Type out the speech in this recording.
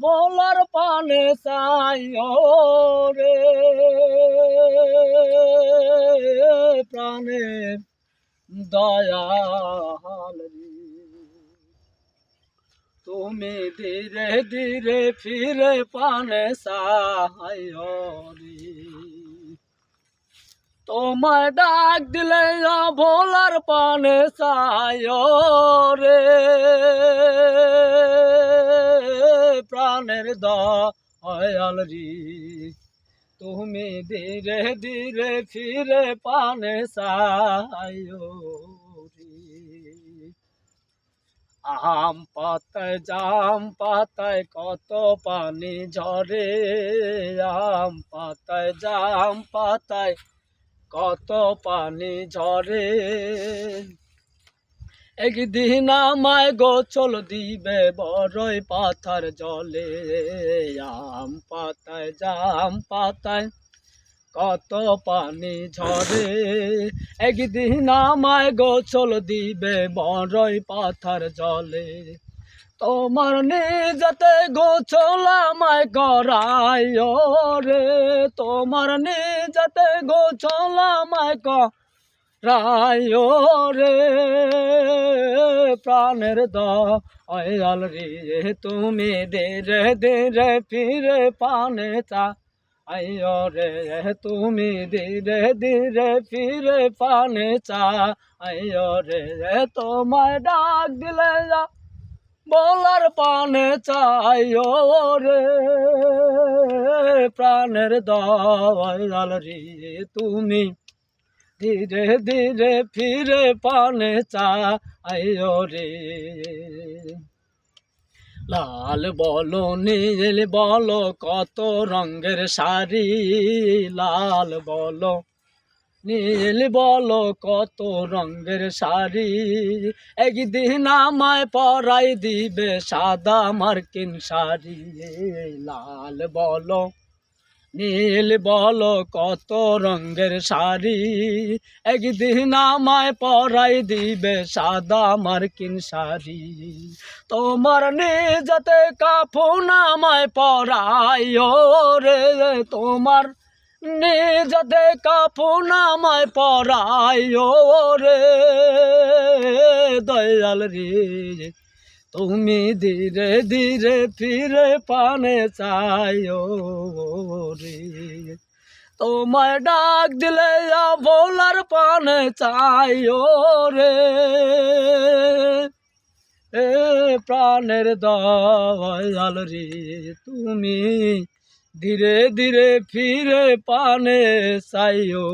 ভোলার পানে চাইও রে প্রাণের দয়াল রে। তুমি ধীরে ধীরে ফিরে পানে চাইও রে। তোমায় ডাক দিলে ভোলার পানে চাইও রে প্রাণের দয়াল রে। তুমি ধীরে ধীরে ফিরে পানে চাইও রে। আম পাতায় জাম পাতায় কত পানি ঝরে, আম পাতায় জাম পাতায় কত পানি ঝরে। একদিন আমায় গোসল দিবে বড়ই পাথার জলে, আম পাতায় জাম পাতায় কত পানি ঝরে। একদিন আমায় গোসল দিবে বড়ই পাথার জলে। তোমার নিজতে গোসল আমায় করাইও রে, তোমার নিজতে গোসল আমায় করাইও রে প্রাণের দয়াল রে। তুমি ধীরে ধীরে ফিরে পানে চাইও রে, তুমি ধীরে ধীরে ফিরে পানে চাইও রে। তোমায় ডাক দিলে ভোলার পানে চাইও রে প্রাণের দয়াল রে। তুমি ধীরে ধীরে ফিরে পানে চাইও রে। লাল বলো নীল বলো কত রঙের শাড়ি, লাল বলো নীল বলো কত রঙের শাড়ি। একদিন আমায় পরাই দিবে সাদা মার্কিন শাড়ি, লাল বলো নীল বলো কত রঙের শাড়ি। একদিন আমায় পরাই দিবে সাদা মার্কিন শাড়ি। তোমার নিজতে কাফন আমায় পরাইও রে, তোমার নিজতে কাফন আমায় পরাইও রে দয়াল রে। তুমি ধীরে ধীরে ফিরে পানে চাইও রে। তোমায় ডাক দিলে ভোলার পানে চাইও রে প্রাণের দয়াল রে। তুমি ধীরে ধীরে ফিরে পানে চাইও